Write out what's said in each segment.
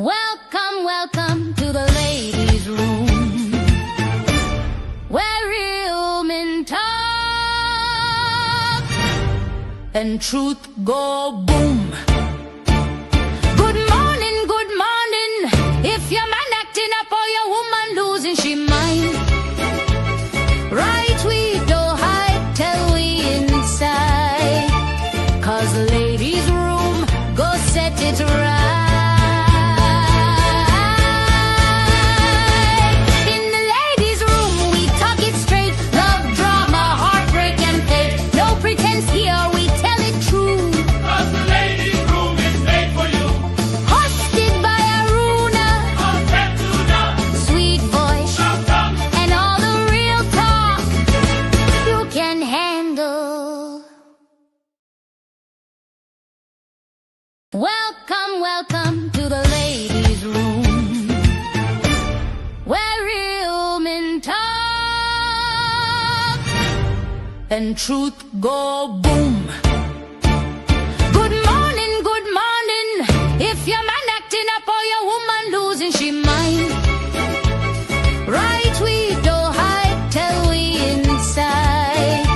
Welcome, welcome to the ladies' room, where real men talk and truth go boom. Good morning, good morning. If your man acting up or your woman losing she mind, right we don't hide till we inside, 'cause the ladies' room go set it right. Welcome, welcome to the ladies' room, where real men talk and truth go boom. Good morning, good morning. If your man acting up or your woman losing she mind, right we don't hide till we inside,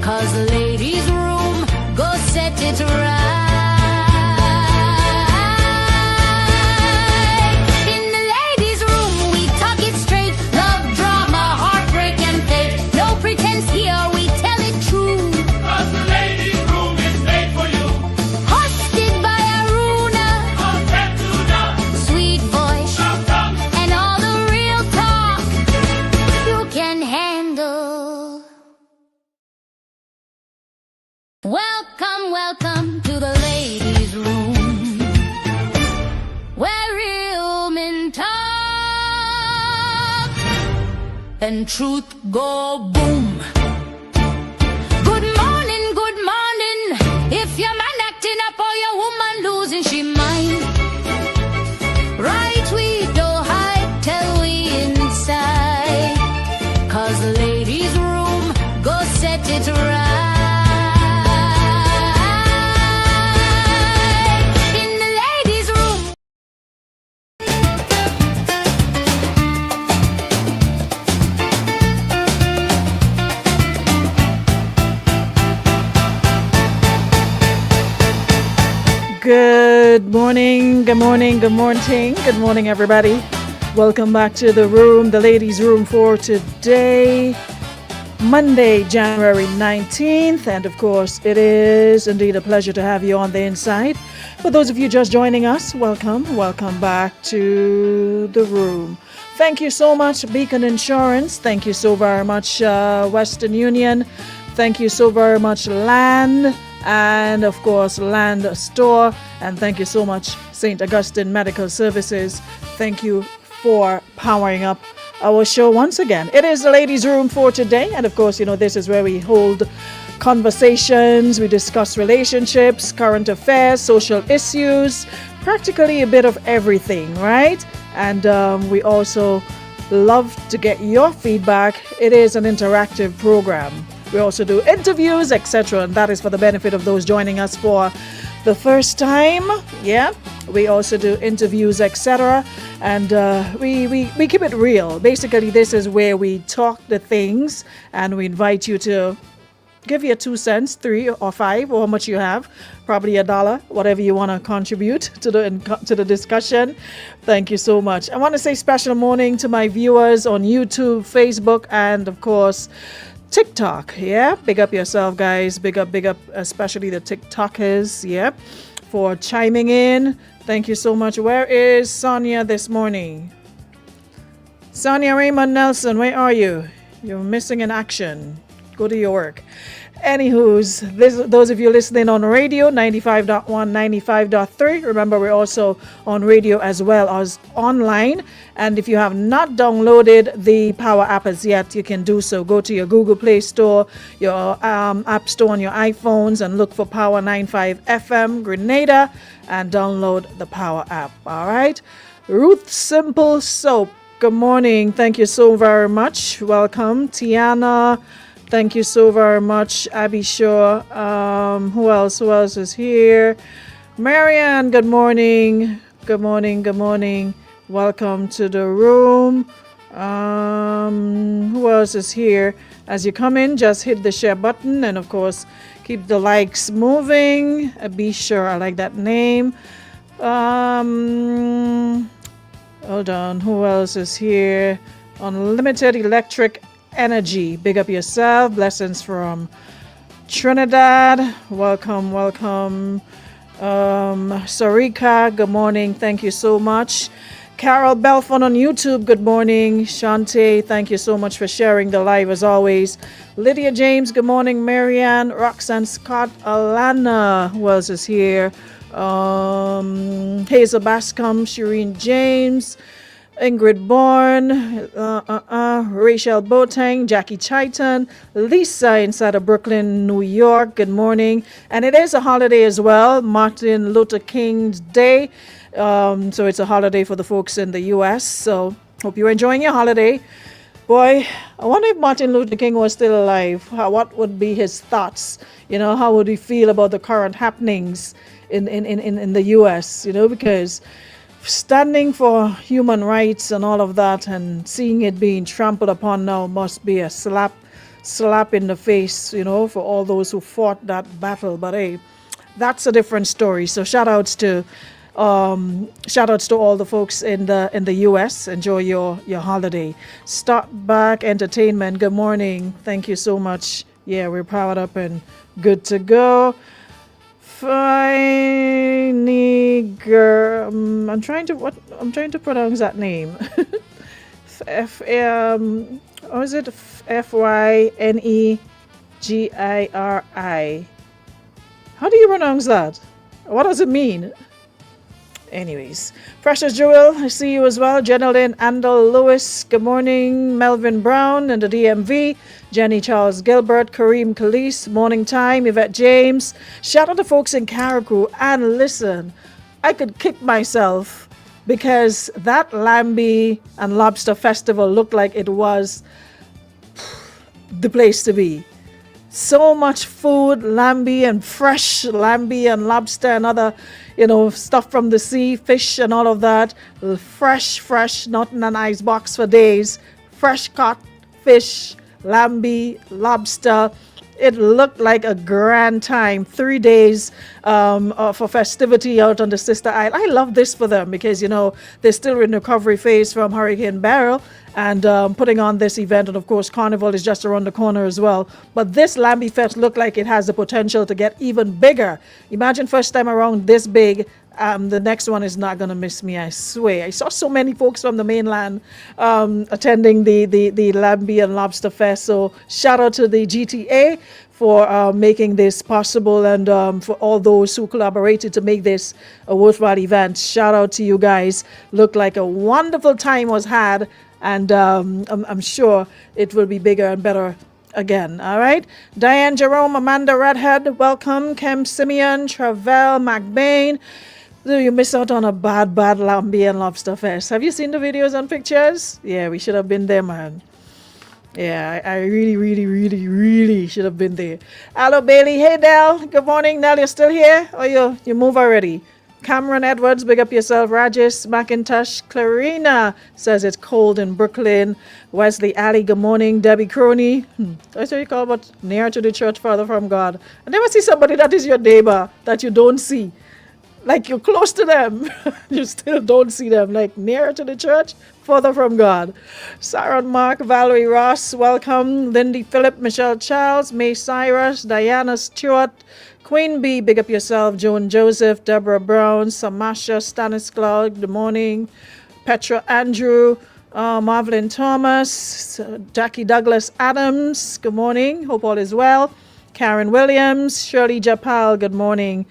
'cause the ladies' room go set it right. Welcome, welcome to the ladies' room, where real men talk and truth go boom. Good morning, good morning. If your man acting up or your woman losing she mind, right we don't hide till we inside, 'cause the ladies' room go set it right. Good morning, good morning, good morning, good morning, everybody. Welcome back to the room, the ladies' room for today, Monday, January 19th. And of course, it is indeed a pleasure to have you on the inside. For those of you just joining us, welcome back to the room. Thank you so much, Beacon Insurance. Thank you so very much, Western Union. Thank you so very much, Land. And of course, Land Store. And thank you so much, St. Augustine Medical Services. Thank you for powering up our show once again. It is the ladies' room for today. And of course, this is where we hold conversations, we discuss relationships, current affairs, social issues, practically a bit of everything, right? And we also love to get your feedback. It is an interactive program. We also do interviews, etc. And that is for the benefit of those joining us for the first time. Yeah, we also do interviews, etc. And we keep it real. Basically, this is where we talk the things and we invite you to give you 2 cents, 3 or 5, or how much you have, probably $1, whatever you want to contribute to the discussion. Thank you so much. I want to say special morning to my viewers on YouTube, Facebook, and of course, TikTok. Yeah, big up yourself, guys. Big up, especially the TikTokers. Yeah, for chiming in. Thank you so much. Where is Sonia this morning? Sonia Raymond Nelson, where are you? You're missing in action. Go to your work. Anywho's, those of you listening on radio, 95.1, 95.3. Remember, we're also on radio as well as online. And if you have not downloaded the Power app as yet, you can do so. Go to your Google Play Store, your App Store on your iPhones, and look for Power 95 FM Grenada and download the Power app. All right. Ruth Simple Soap. Good morning. Thank you so very much. Welcome, Tiana. Thank you so very much, Abby Shaw. Who else is here? Marianne, good morning. Good morning. Good morning. Welcome to the room. Who else is here? As you come in, just hit the share button and, of course, keep the likes moving. Be sure, I like that name. Hold on. Who else is here? Unlimited Electric Energy. Big up yourself. Blessings from Trinidad. Welcome, welcome. Sarika, good morning. Thank you so much. Carol Belfon on YouTube, good morning. Shante, thank you so much for sharing the live as always. Lydia James, good morning. Marianne, Roxanne Scott, Alana, who else is here? Hazel Bascom, Shireen James, Ingrid Bourne, Rachel Boateng, Jackie Chaiton, Lisa inside of Brooklyn, New York. Good morning. And it is a holiday as well, Martin Luther King's Day. So it's a holiday for the folks in the U.S. So hope you're enjoying your holiday. Boy, I wonder if Martin Luther King was still alive. What would be his thoughts? You know, how would he feel about the current happenings in the U.S., you know, because standing for human rights and all of that and seeing it being trampled upon now must be a slap in the face, you know, for all those who fought that battle. But hey, that's a different story. So shout outs to all the folks in the US. Enjoy your holiday. Start Back Entertainment, good morning. Thank you so much. Yeah, we're powered up and good to go. Feiniger, I'm trying to pronounce that name. Or is it Fynegiri? How do you pronounce that? What does it mean? Anyways, Precious Jewel, I see you as well. Jenalyn Andel Lewis, good morning. Melvin Brown and the DMV. Jenny Charles Gilbert, Kareem Khalees, Morning Time, Yvette James. Shout out to folks in Carriacou. And listen, I could kick myself because that Lambie and Lobster Festival looked like it was the place to be. So much food, lambi and fresh lambi and lobster and other, you know, stuff from the sea, fish and all of that. Fresh, not in an ice box for days. Fresh caught fish, lambi, lobster. It looked like a grand time. 3 days for festivity out on the Sister Isle. I love this for them because, you know, they're still in recovery phase from Hurricane Beryl and putting on this event. And, of course, Carnival is just around the corner as well. But this Lambie Fest looked like it has the potential to get even bigger. Imagine first time around this big. The next one is not going to miss me, I swear. I saw so many folks from the mainland attending the Lambie and Lobster Fest. So shout out to the GTA for making this possible and for all those who collaborated to make this a worthwhile event. Shout out to you guys. Looked like a wonderful time was had, and I'm sure it will be bigger and better again. All right. Diane Jerome, Amanda Redhead, welcome. Kem Simeon, Travell, McBain. You miss out on a bad Lambie and Lobster Fest. Have you seen the videos and pictures? Yeah, we should have been there, man. Yeah, I really should have been there. Hello, Bailey. Hey, Nell. Good morning. Nell, you're still here? Or you move already? Cameron Edwards, big up yourself. Rajesh McIntosh. Clarina says it's cold in Brooklyn. Wesley Alley, good morning. Debbie Crony. That's what you call about near to the church, farther from God. I never see somebody that is your neighbor that you don't see. Like you're close to them, you still don't see them. Like nearer to the church, further from God. Sarah Mark, Valerie Ross, welcome. Lindy Phillip, Michelle Charles, May Cyrus, Diana Stewart, Queen Bee, big up yourself. Joan Joseph, Deborah Brown, Samasha Stanislaw, good morning. Petra Andrew, Marvelyn Thomas, Jackie Douglas Adams, good morning. Hope all is well. Karen Williams, Shirley Japal, good morning.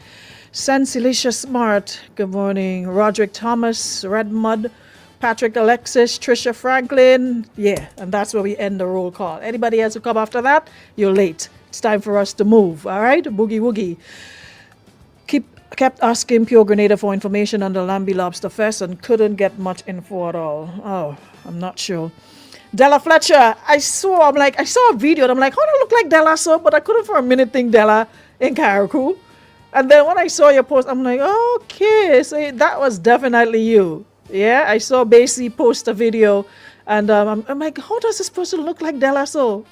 Sansilicia Smart, good morning. Roderick Thomas, Red Mud, Patrick Alexis, Trisha Franklin. Yeah, and that's where we end the roll call. Anybody else who come after that, you're late. It's time for us to move, all right? Boogie woogie. Kept asking Pure Grenada for information on the Lambie Lobster Fest and couldn't get much info at all. Oh, I'm not sure. Della Fletcher, I saw a video and I'm like, how do I look like Della so? But I couldn't for a minute think Della in Carriacou. And then when I saw your post, I'm like, okay, so that was definitely you. Yeah, I saw Basie post a video, and I'm like, how does this person look like Della So?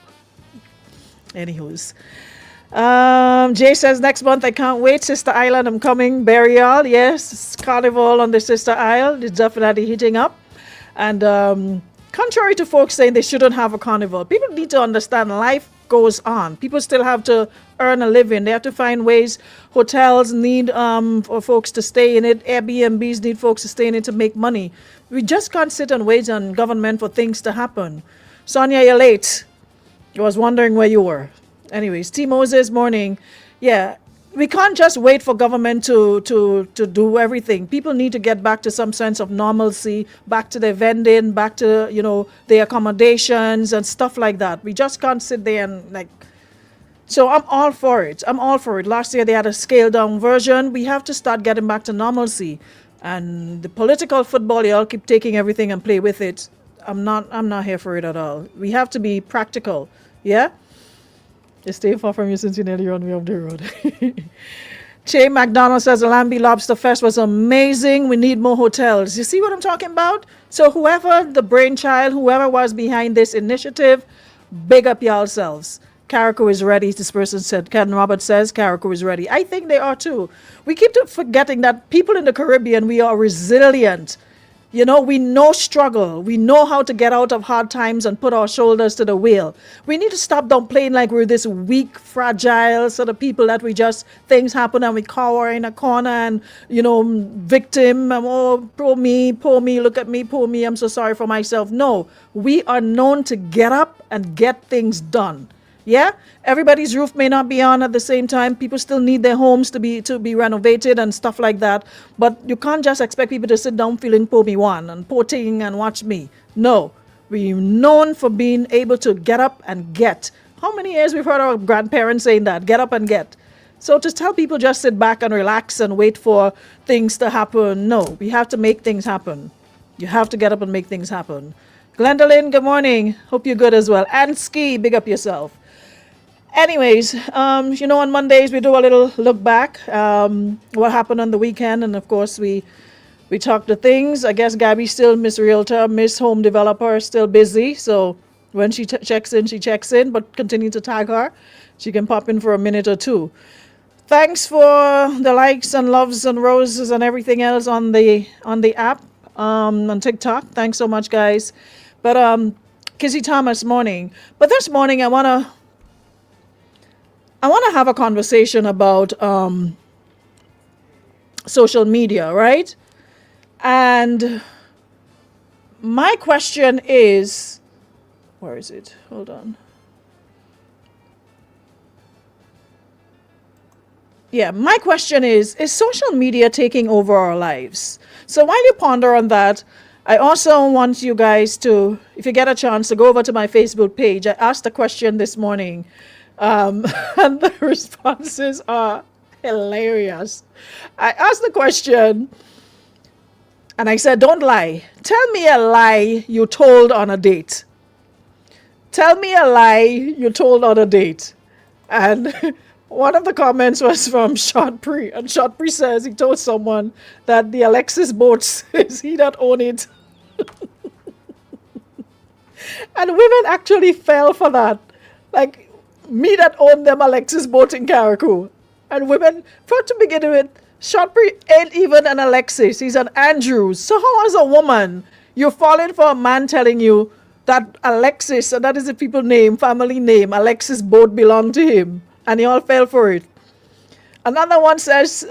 Anywho's. Jay says next month I can't wait. Sister Island, I'm coming. Burial, yes. Carnival on the Sister Isle is definitely heating up. And contrary to folks saying they shouldn't have a carnival, people need to understand life goes on. People still have to earn a living. They have to find ways. Hotels need for folks to stay in it. Airbnbs need folks to stay in it to make money. We just can't sit and wait on government for things to happen. Sonia, you're late. I was wondering where you were. Anyways, T. Moses, morning. Yeah, we can't just wait for government to do everything. People need to get back to some sense of normalcy, back to their vending, back to, their accommodations and stuff like that. We just can't sit there and so I'm all for it. I'm all for it. Last year they had a scaled down version. We have to start getting back to normalcy. And the political football, y'all keep taking everything and play with it. I'm not here for it at all. We have to be practical. Yeah? They stay far from you since you nearly run me off the road. Che McDonald says the Lambie Lobster Fest was amazing. We need more hotels. You see what I'm talking about? So whoever the brainchild, whoever was behind this initiative, big up yourselves. Carriacou is ready, this person said. Ken Roberts says Carriacou is ready. I think they are too. We keep forgetting that people in the Caribbean, we are resilient. We know struggle. We know how to get out of hard times and put our shoulders to the wheel. We need to stop downplaying like we're this weak, fragile sort of people that things happen and we cower in a corner and, victim. Poor me, look at me, poor me, I'm so sorry for myself. No, we are known to get up and get things done. Yeah, everybody's roof may not be on at the same time. People still need their homes to be renovated and stuff like that. But you can't just expect people to sit down feeling poor me one and poor thing and watch me. No, we're known for being able to get up and get. How many years we've heard our grandparents saying that? Get up and get. So to tell people just sit back and relax and wait for things to happen, no, we have to make things happen. You have to get up and make things happen. Glendolyn, good morning. Hope you're good as well. And Ski, big up yourself. Anyways, on Mondays we do a little look back, what happened on the weekend, and of course we talk to things. I guess Gabby's still Miss Realtor, Miss Home Developer, still busy, so when she checks in, she checks in, but continue to tag her. She can pop in for a minute or two. Thanks for the likes and loves and roses and everything else on the app, on TikTok. Thanks so much, guys. But Kizzy Thomas, morning. But this morning I want to have a conversation about social media, right? And my question is, where is it? Hold on. Yeah, my question is social media taking over our lives? So while you ponder on that, I also want you guys to, if you get a chance, to go over to my Facebook page. I asked a question this morning. And the responses are hilarious. I asked the question and I said, don't lie. Tell me a lie you told on a date. Tell me a lie you told on a date. And one of the comments was from Shotpri. And Shotpri says he told someone that the Alexis boats is he that own it. And women actually fell for that. Like, me that own them Alexis boat in Carriacou. And women, for to begin with, Shotpri ain't even an Alexis. He's an Andrews. So how as a woman, you're falling for a man telling you that Alexis, and that is the people name, family name, Alexis boat belonged to him. And you all fell for it. Another one says,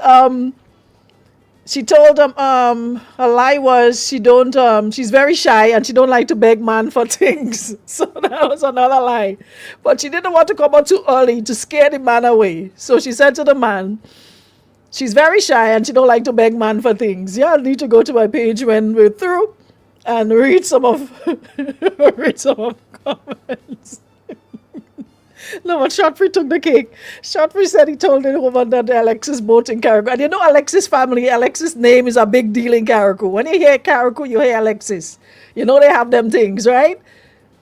she told him her lie was she's very shy and she don't like to beg man for things. So that was another lie. But she didn't want to come out too early to scare the man away. So she said to the man, she's very shy and she don't like to beg man for things. Y'all need to go to my page when we're through and read some of comments. No, but Shotpri took the cake. Shotpri said he told the woman that Alexis boat in Carriacou. And Alexis family, Alexis name is a big deal in Carriacou. When you hear Carriacou, you hear Alexis. They have them things, right?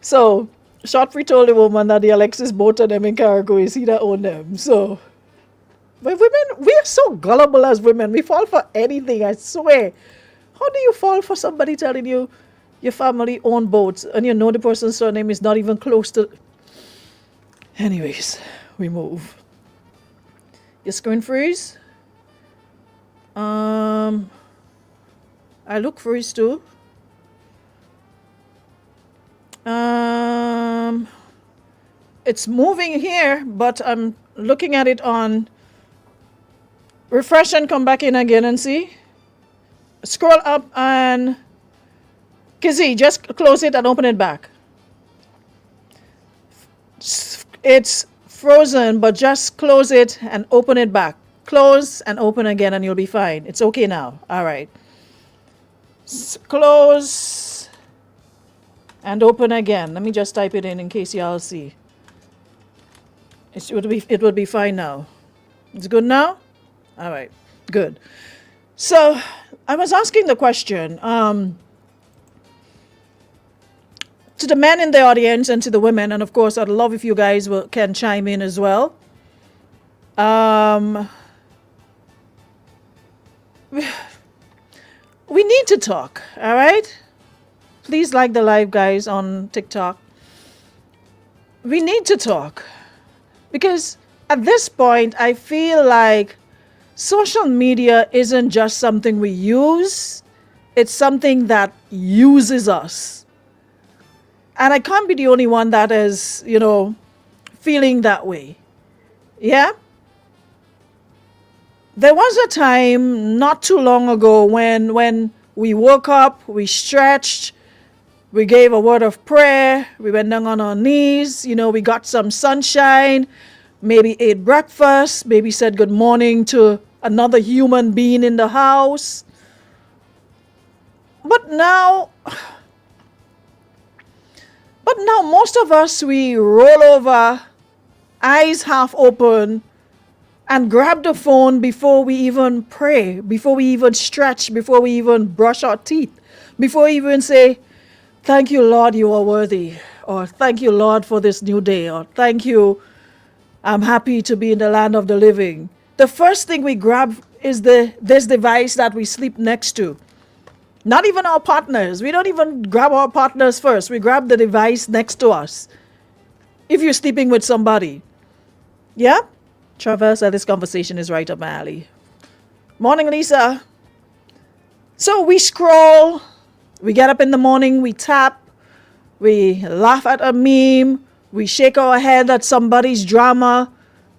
So Shotpri told the woman that the Alexis boat of them in Carriacou is he that own them. So But women, we are so gullible as women. We fall for anything, I swear. How do you fall for somebody telling you your family own boats and you know the person's surname is not even close to. Anyways, we move. Your screen freeze? I look freeze too. It's moving here, but I'm looking at it on refresh and come back in again and see. Scroll up and Kizzy, just close it and open it back. It's frozen, but just close it and open it back. Close and open again and you'll be fine. It's okay now. All right. Close and open again. Let me just type it in case y'all see. It would be fine now. It's good now? All right. Good. So I was asking the question to the men in the audience and to the women, and of course I'd love if you guys can chime in as well. We need to talk, all right? Please like the live, guys, on TikTok. We need to talk because at this point I feel like social media isn't just something we use, it's something that uses us. And I can't be the only one that is, feeling that way. Yeah? There was a time not too long ago when we woke up, we stretched, we gave a word of prayer, we went down on our knees, we got some sunshine, maybe ate breakfast, maybe said good morning to another human being in the house. But now most of us, we roll over, eyes half open, and grab the phone before we even pray, before we even stretch, before we even brush our teeth, before we even say, thank you, Lord, you are worthy, or thank you, Lord, for this new day, or thank you, I'm happy to be in the land of the living. The first thing we grab is this device that we sleep next to. Not even our partners. We don't even grab our partners first. We grab the device next to us. If you're sleeping with somebody. Yeah? Traverse, this conversation is right up my alley. Morning, Lisa. So we scroll. We get up in the morning. We tap. We laugh at a meme. We shake our head at somebody's drama.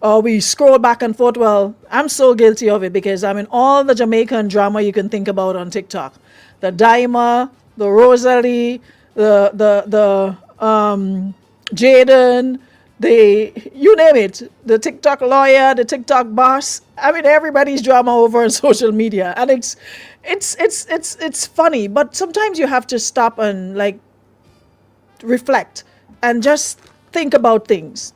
Or we scroll back and forth. Well, I'm so guilty of it because I'm in all the Jamaican drama you can think about on TikTok. The Daima, the Rosalie, the Jaden, you name it, the TikTok lawyer, the TikTok boss. I mean, everybody's drama over on social media, and it's funny. But sometimes you have to stop and reflect and just think about things.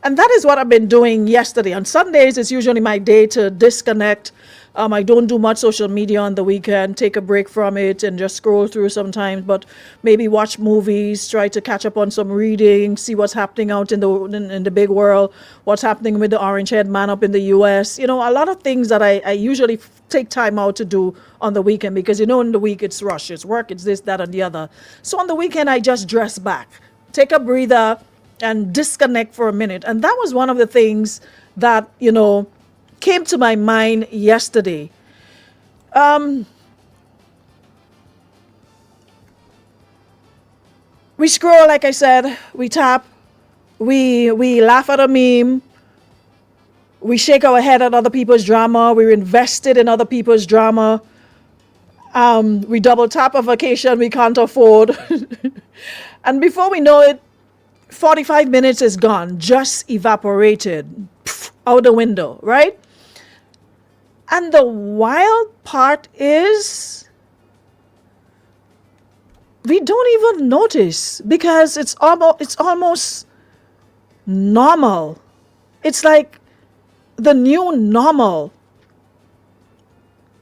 And that is what I've been doing yesterday. On Sundays, it's usually my day to disconnect. I don't do much social media on the weekend, take a break from it and just scroll through sometimes, but maybe watch movies, try to catch up on some reading, see what's happening out in the big world, what's happening with the orange head man up in the US. A lot of things that I usually take time out to do on the weekend because, in the week it's rush, it's work, it's this, that, and the other. So on the weekend, I just dress back, take a breather, and disconnect for a minute. And that was one of the things that, came to my mind yesterday. We scroll, like I said, we tap, we laugh at a meme, we shake our head at other people's drama, we're invested in other people's drama, we double tap a vacation we can't afford. And before we know it, 45 minutes is gone, just evaporated out the window, right? And the wild part is we don't even notice because it's almost normal. It's like the new normal.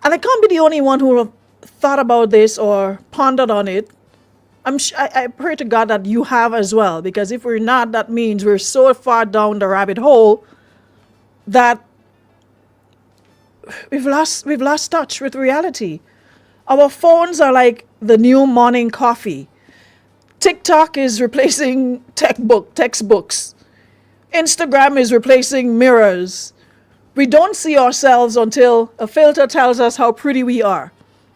And I can't be the only one who have thought about this or pondered on it. I pray to God that you have as well, because if we're not, that means we're so far down the rabbit hole that we've lost touch with reality. Our phones are like the new morning coffee. TikTok is replacing textbooks. Instagram is replacing mirrors. We don't see ourselves until a filter tells us how pretty we are.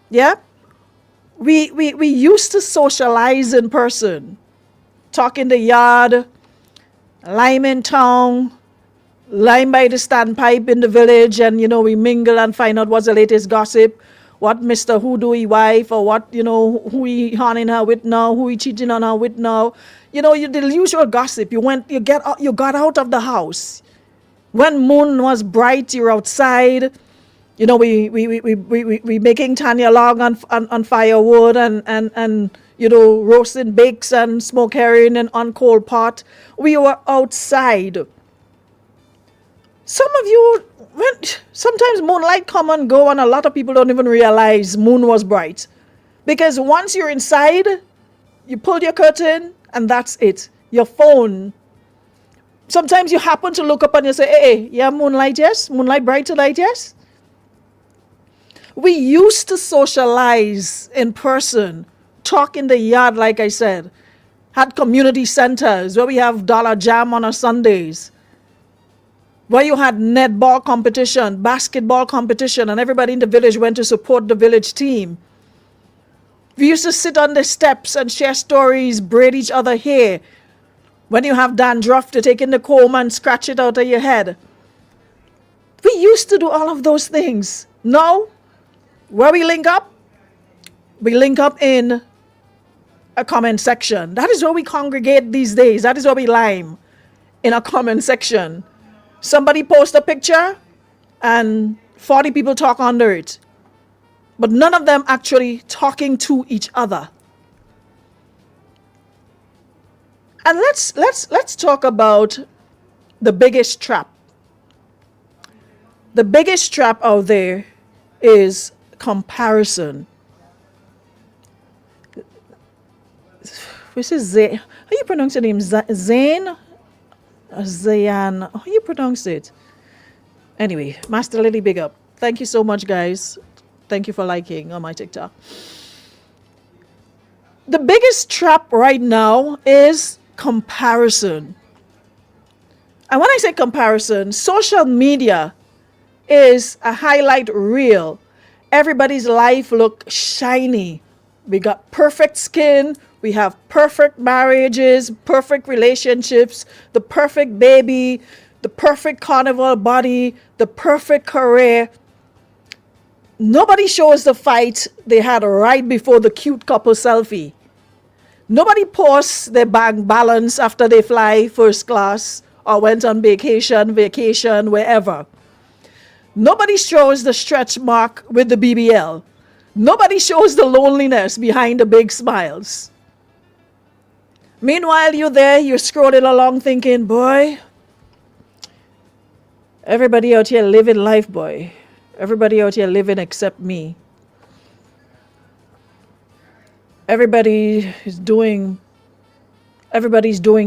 Yeah? We used to socialize in person, talk in the yard, lime in town, lime by the standpipe in the village, and we mingle and find out what's the latest gossip, what Mr. Who do he wife, or what, who he haunting her with now, who he cheating on her with now. The usual gossip. You got out of the house. When moon was bright, you're outside. We making Tanya log on firewood and roasting bakes and smoke herring and on coal pot. We were outside. Some of you, sometimes moonlight come and go, and a lot of people don't even realize moon was bright. Because once you're inside, you pull your curtain, and that's it. Your phone. Sometimes you happen to look up and you say, hey, yeah, moonlight, yes? Moonlight bright tonight, yes? We used to socialize in person, talk in the yard, like I said. Had community centers where we have Dollar Jam on our Sundays, where you had netball competition, basketball competition, and everybody in the village went to support the village team. We used to sit on the steps and share stories, braid each other hair. When you have dandruff, to take in the comb and scratch it out of your head. We used to do all of those things. Now, where we link up in a comment section. That is where we congregate these days. That is where we lime, in a comment section. Somebody posts a picture and 40 people talk under it. But none of them actually talking to each other. And let's talk about the biggest trap. The biggest trap out there is comparison. This is Zayn. How you pronounce your name? Zayn? Zayan. How you pronounce it? Anyway, Master Lily, big up. Thank you so much, guys. Thank you for liking on my TikTok. The biggest trap right now is comparison. And when I say comparison, social media is a highlight reel. Everybody's life look shiny. We got perfect skin. We have perfect marriages, perfect relationships, the perfect baby, the perfect carnival body, the perfect career. Nobody shows the fight they had right before the cute couple selfie. Nobody posts their bank balance after they fly first class or went on vacation, wherever. Nobody shows the stretch mark with the BBL. Nobody shows the loneliness behind the big smiles. Meanwhile, you're scrolling along thinking, boy, everybody out here living life, boy. Everybody out here living except me. Everybody's doing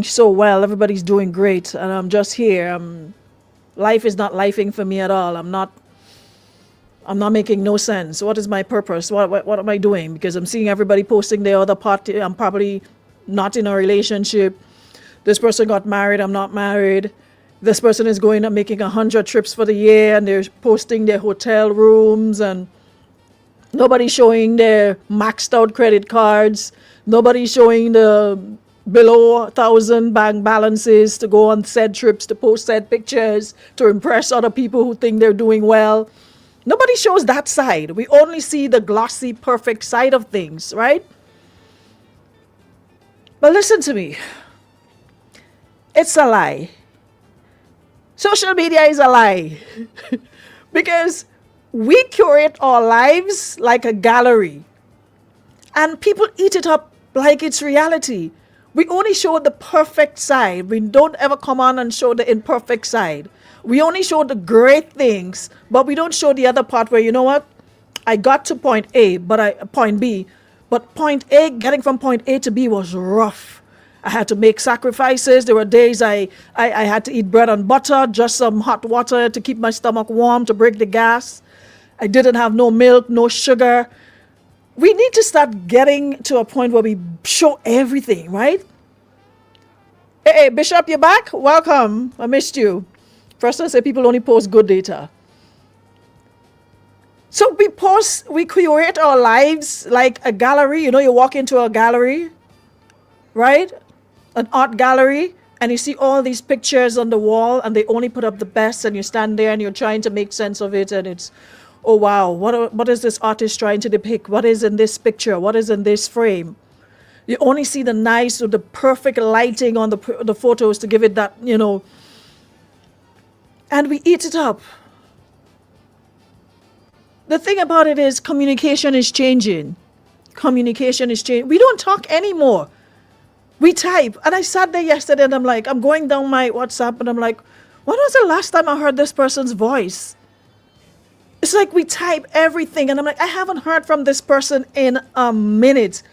so well. Everybody's doing great. And I'm just here. Life is not lifing for me at all. I'm not making no sense. What is my purpose? What am I doing? Because I'm seeing everybody posting their other part. I'm probably not in a relationship. This person got married. I'm not married. This person is going and making 100 trips for the year, and they're posting their hotel rooms, and nobody's showing their maxed out credit cards. Nobody's showing the below 1,000 bank balances to go on said trips, to post said pictures, to impress other people who think they're doing well. Nobody shows that side. We only see the glossy, perfect side of things, right? But listen to me. It's a lie. Social media is a lie. Because we curate our lives like a gallery. And people eat it up like it's reality. We only show the perfect side. We don't ever come on and show the imperfect side. We only show the great things, but we don't show the other part where, you know what? I got to point A, point B. But point A, getting from point A to B was rough. I had to make sacrifices. There were days I had to eat bread and butter, just some hot water to keep my stomach warm, to break the gas. I didn't have no milk, no sugar. We need to start getting to a point where we show everything, right? Hey, Bishop, you back? Welcome. I missed you. First one said people only post good data. So we curate our lives like a gallery. You know, you walk into a gallery, right? An art gallery, and you see all these pictures on the wall, and they only put up the best, and you stand there and you're trying to make sense of it, and it's, oh wow, what is this artist trying to depict? What is in this picture? What is in this frame? You only see the nice or the perfect lighting on the photos to give it that, you know, and we eat it up. The thing about it is communication is changing. Communication is changing. We don't talk anymore. We type. And I sat there yesterday and I'm going down my WhatsApp and I'm like, when was the last time I heard this person's voice? It's like we type everything and I'm like, I haven't heard from this person in a minute.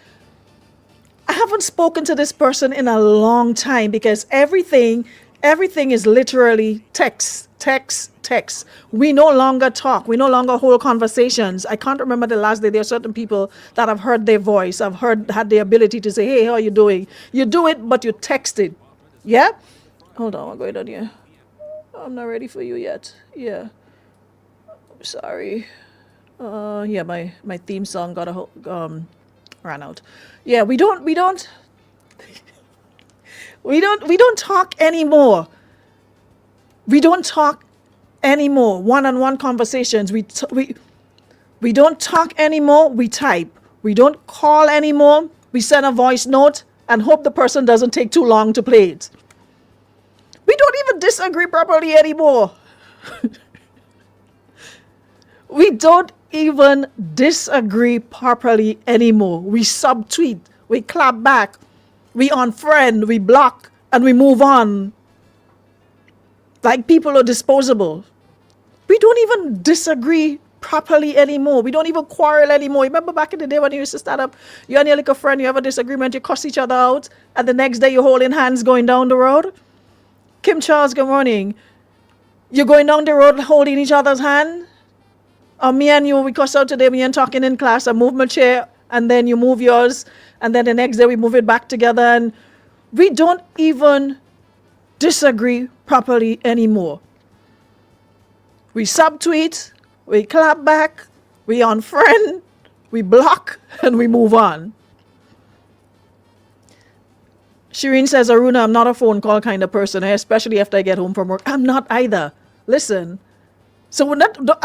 I haven't spoken to this person in a long time because everything is literally text. We no longer talk. We no longer hold conversations. I can't remember the last day. There are certain people that I've heard their voice. Had the ability to say, hey, how are you doing? You do it, but you text it. Yeah? Hold on, I'm going on here. I'm not ready for you yet. Yeah. Sorry. Yeah, my theme song ran out. Yeah, we don't talk anymore. We don't talk anymore. One-on-one conversations. We don't talk anymore. We type. We don't call anymore. We send a voice note and hope the person doesn't take too long to play it. We don't even disagree properly anymore. We don't even disagree properly anymore. We subtweet. We clap back. We unfriend. We block. And we move on. Like people are disposable. We don't even disagree properly anymore. We don't even quarrel anymore. Remember back in the day when you used to stand up, you and your little friend, you have a disagreement, you cuss each other out, and the next day you're holding hands going down the road? Kim Charles, good morning. You're going down the road holding each other's hand? Or me and you, we cuss out today, me and talking in class, I move my chair, and then you move yours, and then the next day we move it back together, and we don't even disagree properly anymore. We subtweet, we clap back, we unfriend, we block, and we move on. Shireen says, Aruna, I'm not a phone call kind of person, especially after I get home from work. I'm not either. Listen. So I'm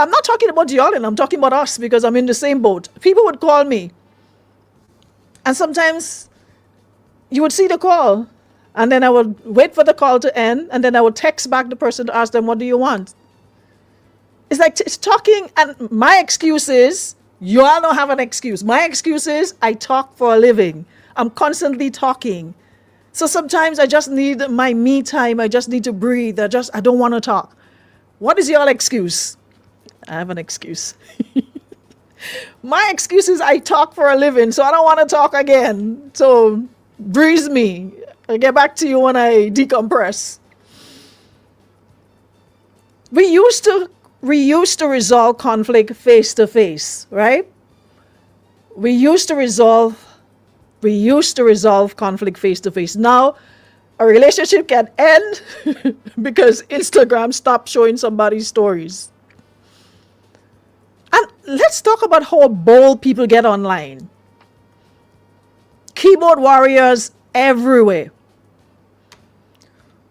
not talking about y'all, and I'm talking about us because I'm in the same boat. People would call me. And sometimes you would see the call. And then I would wait for the call to end. And then I would text back the person to ask them, what do you want? It's like it's talking. And my excuse is, you all don't have an excuse. My excuse is, I talk for a living. I'm constantly talking. So sometimes I just need my me time. I just need to breathe. I don't want to talk. What is your excuse? I have an excuse. My excuse is I talk for a living, so I don't want to talk again. So breeze me. I'll get back to you when I decompress. We used to resolve conflict face to face, right? We used to resolve conflict face to face. Now, a relationship can end because Instagram stopped showing somebody's stories. And let's talk about how bold people get online. Keyboard warriors everywhere.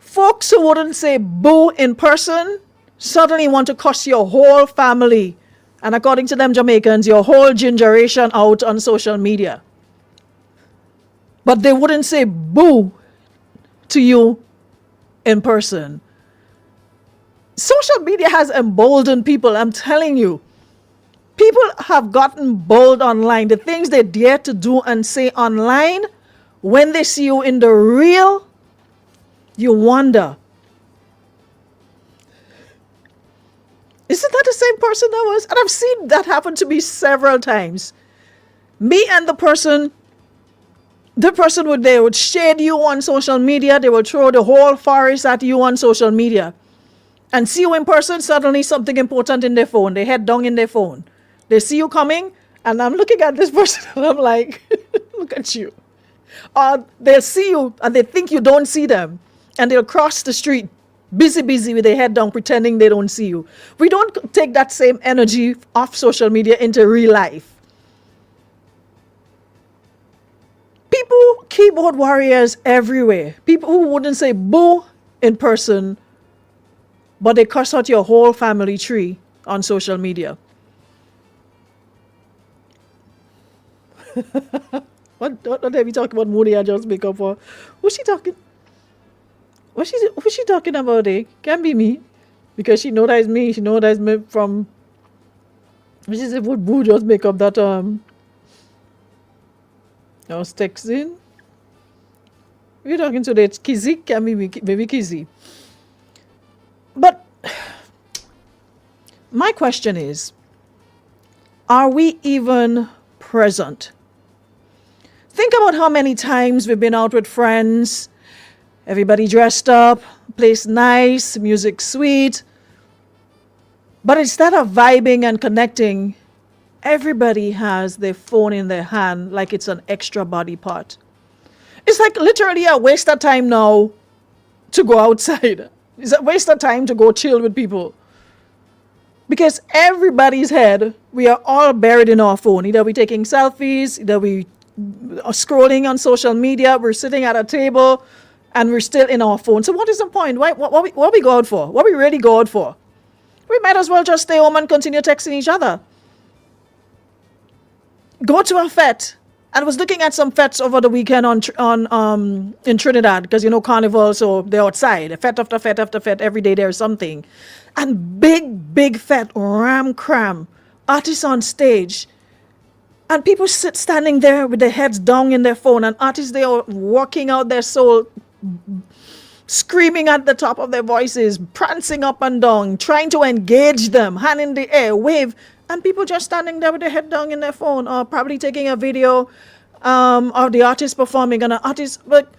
Folks who wouldn't say boo in person suddenly want to cuss your whole family. And according to them Jamaicans, your whole generation out on social media. But they wouldn't say boo to you in person. Social media has emboldened people, I'm telling you. People have gotten bold online. The things they dare to do and say online, when they see you in the real, you wonder, isn't that the same person that was? And I've seen that happen to me several times. Me and the person they would shade you on social media. They would throw the whole forest at you on social media. and see you in person, suddenly something important in their phone. They head down in their phone. They see you coming, and I'm looking at this person, and I'm like, look at you. Or they'll see you, and they think you don't see them, and they'll cross the street, busy with their head down, pretending they don't see you. We don't take that same energy off social media into real life. People, keyboard warriors everywhere. People who wouldn't say boo in person, but they curse out your whole family tree on social media. What are we talking about Moody I just make up for? Who's she talking? Who's she talking about? Can't be me. Because she know that is me. She know that is me from... She said, would Boo just make up that... I was texting. We're talking today. It's Kizzy. Can be maybe Kizzy. But my question is, are we even present? Think about how many times we've been out with friends, everybody dressed up, place nice, music sweet. But instead of vibing and connecting, everybody has their phone in their hand like it's an extra body part. It's like literally a waste of time now to go outside. It's a waste of time to go chill with people. Because everybody's head, we are all buried in our phone. Either we're taking selfies, either we are scrolling on social media, we're sitting at a table, and we're still in our phone. So what is the point? What we go out for? What we really go out for? We might as well just stay home and continue texting each other. Go to a fete. I was looking at some fetes over the weekend in Trinidad, because carnival, so they're outside. Fete after fete after fete, every day there's something. And big fete, ram cram, artists on stage. And people standing there with their heads down in their phone, and artists, they are walking out their soul, screaming at the top of their voices, prancing up and down, trying to engage them, hand in the air, wave, and people just standing there with their head down in their phone, or probably taking a video of the artist performing. And an artist, but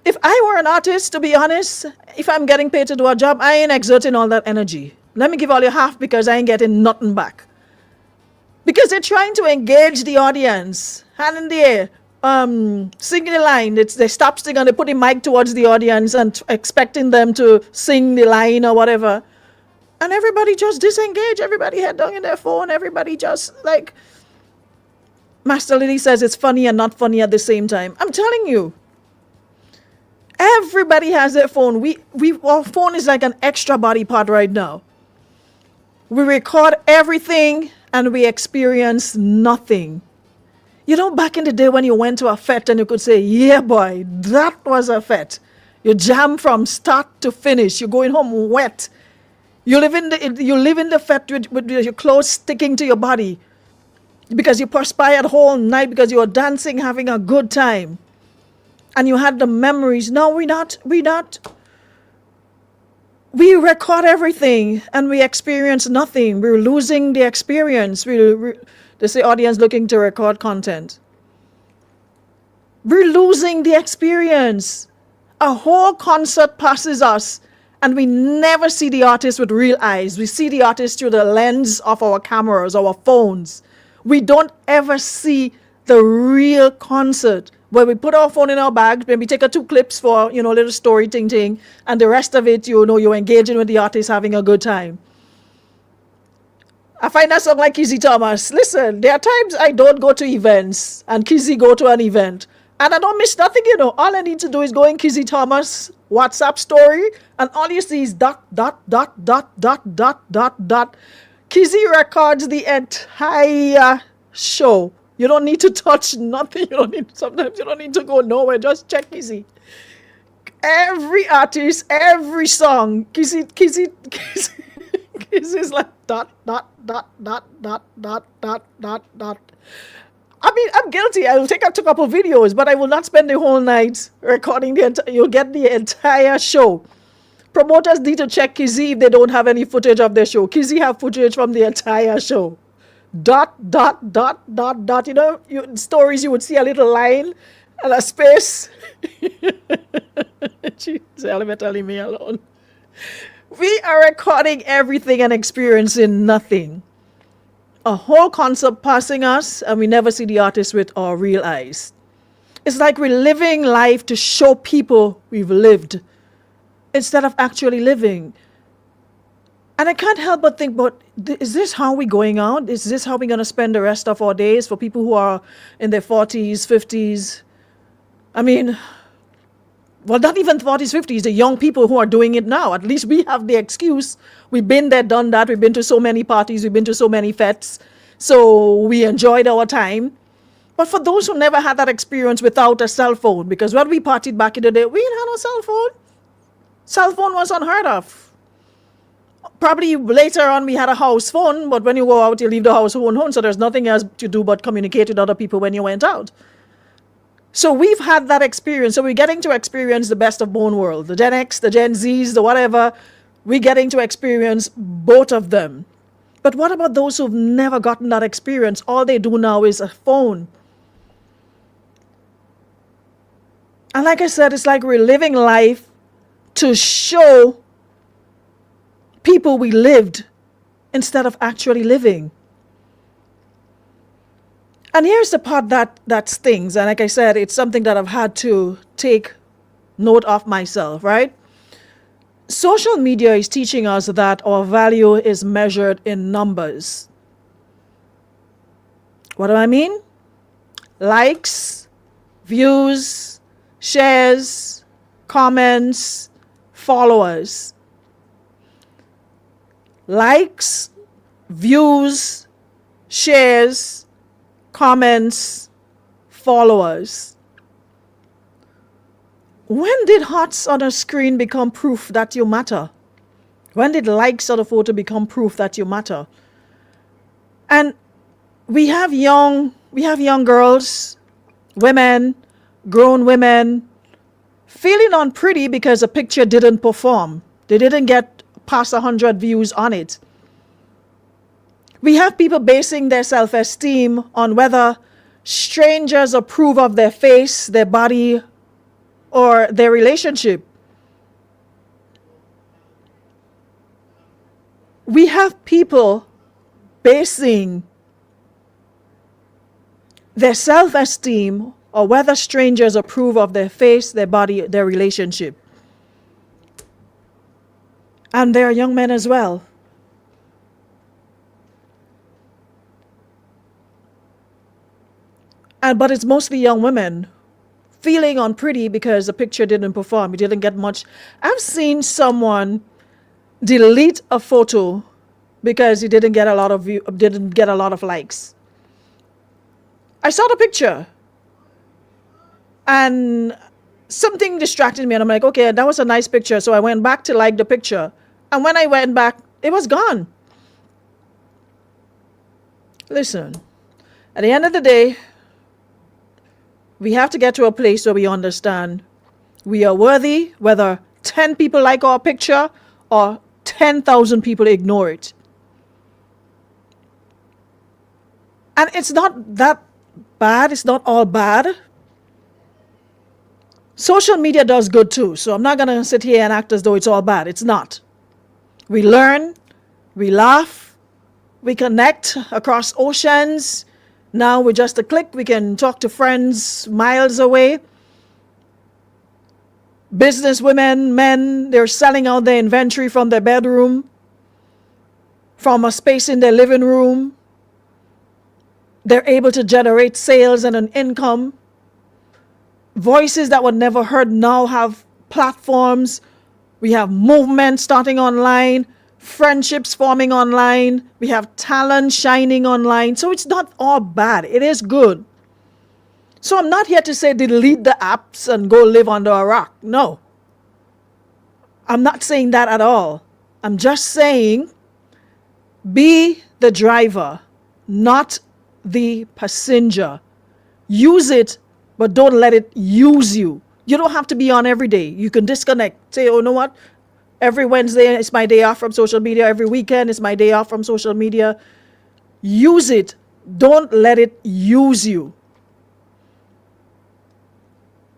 if I were an artist, to be honest, if I'm getting paid to do a job, I ain't exerting all that energy. Let me give all you half, because I ain't getting nothing back. Because they're trying to engage the audience, hand in the air, singing the line. They stop singing, they put the mic towards the audience and expecting them to sing the line or whatever. And everybody just disengage, everybody head down in their phone, everybody just like... Master Lily says it's funny and not funny at the same time. I'm telling you, everybody has their phone. Our phone is like an extra body part right now. We record everything and we experience nothing. Back in the day when you went to a fete and you could say, yeah, boy, that was a fete. You jam from start to finish. You're going home wet. You live in the fete with your clothes sticking to your body because you perspired whole night because you were dancing, having a good time. And you had the memories. No, we're not. We record everything and we experience nothing. We're losing the experience. They say audience looking to record content. We're losing the experience. A whole concert passes us and we never see the artist with real eyes. We see the artist through the lens of our cameras, our phones. We don't ever see the real concert where we put our phone in our bag, maybe take 2 clips for, little story ting, and the rest of it, you're engaging with the artist, having a good time. I find that song like Kizzy Thomas. Listen, there are times I don't go to events and Kizzy go to an event and I don't miss nothing, All I need to do is go in Kizzy Thomas WhatsApp story and all you see is ... Kizzy records the entire show. You don't need to touch nothing. Sometimes you don't need to go nowhere. Just check Kizzy. Every artist, every song, Kizzy is like ... I mean, I'm guilty. I will take a couple videos, but I will not spend the whole night recording you'll get the entire show. Promoters need to check Kizzy if they don't have any footage of their show. Kizzy have footage from the entire show. ... Stories you would see a little line and a space. She's telling me alone. We are recording everything and experiencing nothing. A whole concert passing us, and we never see the artist with our real eyes. It's like we're living life to show people we've lived instead of actually living. And I can't help but think, but is this how we're going out? Is this how we're going to spend the rest of our days for people who are in their 40s, 50s? I mean, well, not even 40s, 50s, the young people who are doing it now. At least we have the excuse. We've been there, done that. We've been to so many parties. We've been to so many fetes. So we enjoyed our time. But for those who never had that experience without a cell phone, because when we partied back in the day, we didn't have no cell phone. Cell phone was unheard of. Probably later on we had a house phone, but when you go out, you leave the house phone home, so there's nothing else to do but communicate with other people when you went out. So we've had that experience. So we're getting to experience the best of both worlds. The Gen X, the Gen Zs, the whatever. We're getting to experience both of them. But what about those who've never gotten that experience? All they do now is a phone. And like I said, it's like we're living life to show people we lived instead of actually living. And here's the part that stings. And like I said, it's something that I've had to take note of myself, right? Social media is teaching us that our value is measured in numbers. What do I mean? Likes, views, shares, comments, followers. Likes, views, shares, comments, followers. When did hearts on a screen become proof that you matter? When did likes on a photo become proof that you matter? And we have young girls, women, grown women, feeling unpretty because a picture didn't perform. They didn't get past 100 views on it. We have people basing their self-esteem on whether strangers approve of their face, their body, or their relationship. We have people basing their self-esteem or whether strangers approve of their face, their body, their relationship. And there are young men as well. But it's mostly young women feeling unpretty because the picture didn't perform. It didn't get much. I've seen someone delete a photo because it didn't get a lot of likes. I saw the picture and something distracted me, and I'm like, okay, that was a nice picture. So I went back to like the picture. And when I went back, it was gone. Listen, at the end of the day, we have to get to a place where we understand we are worthy, whether 10 people like our picture or 10,000 people ignore it. And it's not that bad. It's not all bad. Social media does good too. So I'm not going to sit here and act as though it's all bad. It's not. We learn, we laugh, we connect across oceans. Now with just a click, we can talk to friends miles away. Business women, men, they're selling out their inventory from their bedroom, from a space in their living room. They're able to generate sales and an income. Voices that were never heard now have platforms. We have movements starting online, friendships forming online. We have talent shining online. So it's not all bad. It is good. So I'm not here to say delete the apps and go live under a rock. No. I'm not saying that at all. I'm just saying be the driver, not the passenger. Use it, but don't let it use you. You don't have to be on every day. You can disconnect. Say, oh, you know what? Every Wednesday is my day off from social media. Every weekend is my day off from social media. Use it. Don't let it use you.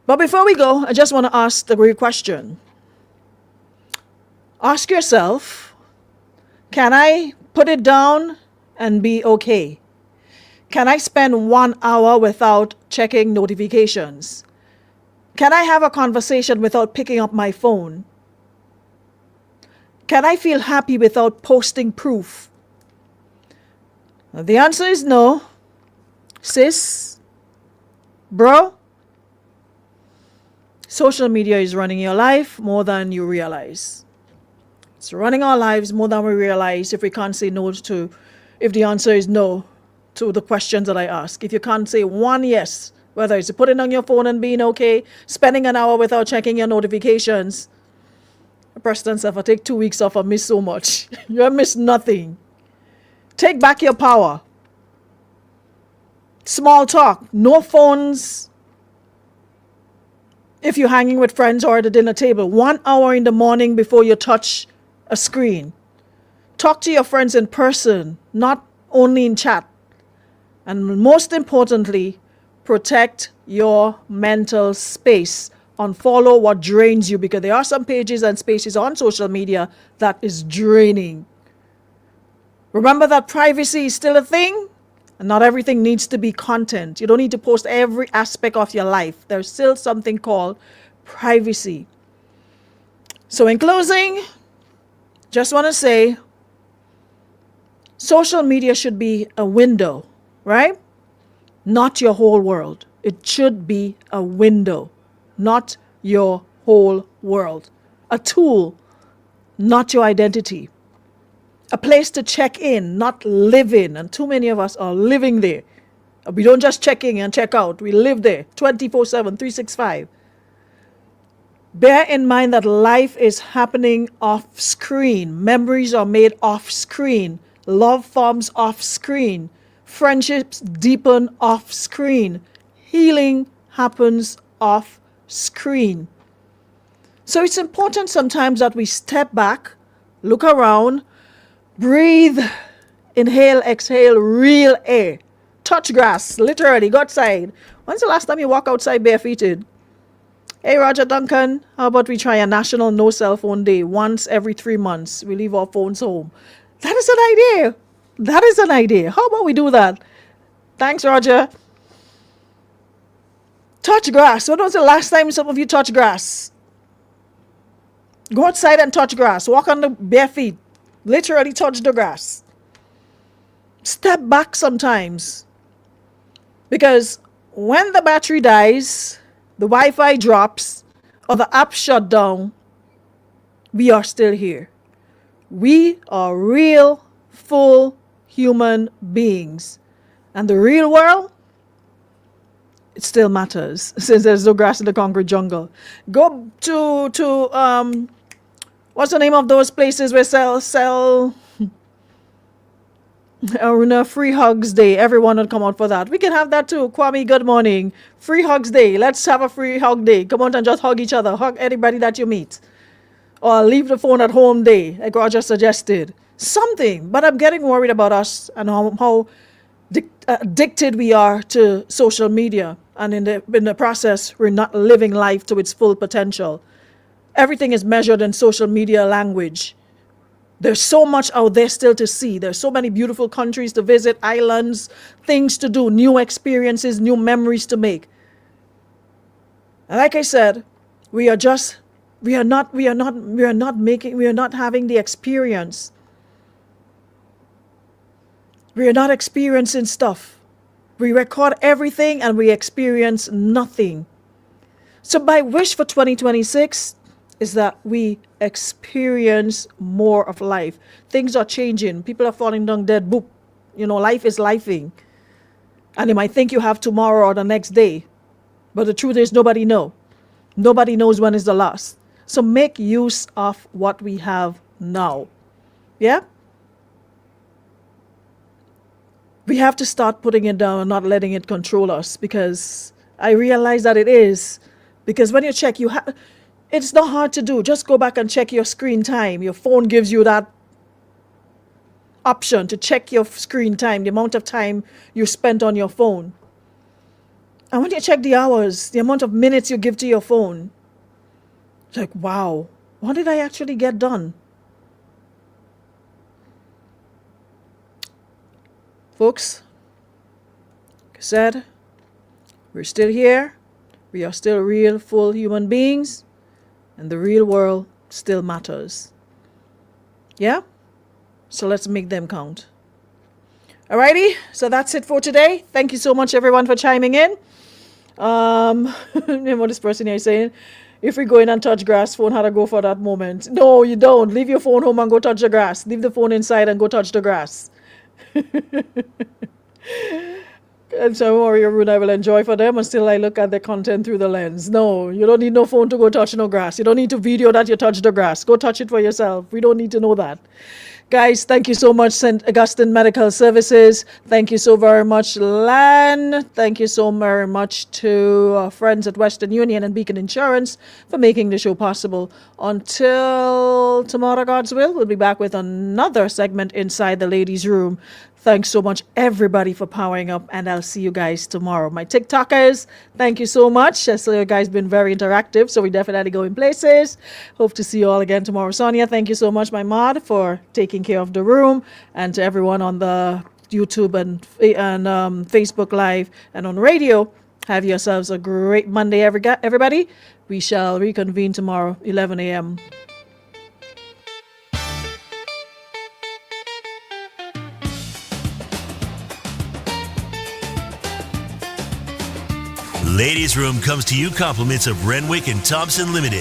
But before we go, I just want to ask the great question. Ask yourself, can I put it down and be okay? Can I spend 1 hour without checking notifications? Can I have a conversation without picking up my phone? Can I feel happy without posting proof? The answer is no. Sis, bro, social media is running your life more than you realize. It's running our lives more than we realize if we can't say no to, if the answer is no to the questions that I ask. If you can't say one yes, whether it's putting on your phone and being okay, spending an hour without checking your notifications, Preston said, I take 2 weeks off, I miss so much. You have missed nothing. Take back your power. Small talk, no phones. If you're hanging with friends or at the dinner table, 1 hour in the morning before you touch a screen. Talk to your friends in person, not only in chat. And most importantly, protect your mental space. Unfollow what drains you, because there are some pages and spaces on social media that is draining. Remember that privacy is still a thing, and not everything needs to be content. You don't need to post every aspect of your life. There's still something called privacy. So in closing, just want to say, social media should be a window, right? Not your whole world. It should be a window, not your whole world. A tool, not your identity. A place to check in, not live in. And too many of us are living there. We don't just check in and check out. We live there 24/7, 365. Bear in mind that life is happening off screen. Memories are made off screen. Love forms off screen. Friendships deepen off screen. Healing happens off screen. So it's important sometimes that we step back, look around, breathe, inhale, exhale, real air. Touch grass, literally, go outside. When's the last time you walk outside barefooted? Hey, Roger Duncan, how about we try a national no cell phone day once every 3 months? We leave our phones home. That is an idea. That is an idea. How about we do that? Thanks, Roger. Touch grass. When was the last time some of you touched grass? Go outside and touch grass. Walk on the bare feet. Literally touch the grass. Step back sometimes. Because when the battery dies, the Wi-Fi drops, or the app shut down, we are still here. We are real, full human beings. And the real world, it still matters, since there's no grass in the concrete jungle. Go to what's the name of those places where sell Free Hugs Day. Everyone would come out for that. We can have that too. Kwame, good morning. Free Hugs Day. Let's have a free hug day. Come on and just hug each other. Hug anybody that you meet. Or leave the phone at home day, like Roger suggested. Something. But I'm getting worried about us and how addicted we are to social media. And in the process, we're not living life to its full potential. Everything is measured in social media language. There's so much out there still to see. There's so many beautiful countries to visit, islands, things to do, new experiences, new memories to make. And like I said, we are not having the experience. We are not experiencing stuff. We record everything and we experience nothing. So my wish for 2026 is that we experience more of life. Things are changing. People are falling down dead. Boop. Life is lifing. And you might think you have tomorrow or the next day. But the truth is nobody knows. Nobody knows when is the last. So make use of what we have now. Yeah? We have to start putting it down and not letting it control us, because I realize that it is. Because when you check, it's not hard to do. Just go back and check your screen time. Your phone gives you that option to check your screen time, the amount of time you spent on your phone. And when you check the hours, the amount of minutes you give to your phone, it's like, wow, what did I actually get done? Folks, like I said, we're still here. We are still real, full human beings. And the real world still matters. Yeah? So let's make them count. Alrighty, so that's it for today. Thank you so much, everyone, for chiming in. Remember this person here saying, if we go in and touch grass, phone had to go for that moment. No, you don't. Leave your phone home and go touch the grass. Leave the phone inside and go touch the grass. And so Warrior Rune I will enjoy for them until I look at the content through the lens. No, you don't need no phone to go touch no grass. You don't need to video that you touch the grass. Go touch it for yourself. We don't need to know that. Guys, thank you so much, St. Augustine Medical Services. Thank you so very much, LAN. Thank you so very much to our friends at Western Union and Beacon Insurance for making the show possible. Until tomorrow, God's will, we'll be back with another segment inside the ladies' room. Thanks so much, everybody, for powering up, and I'll see you guys tomorrow. My TikTokers, thank you so much. I saw you guys been very interactive, so we definitely go in places. Hope to see you all again tomorrow. Sonia, thank you so much, my mod, for taking care of the room, and to everyone on the YouTube and Facebook Live and on radio. Have yourselves a great Monday, everybody. We shall reconvene tomorrow, 11 a.m. Ladies Room comes to you compliments of Renwick and Thompson Limited.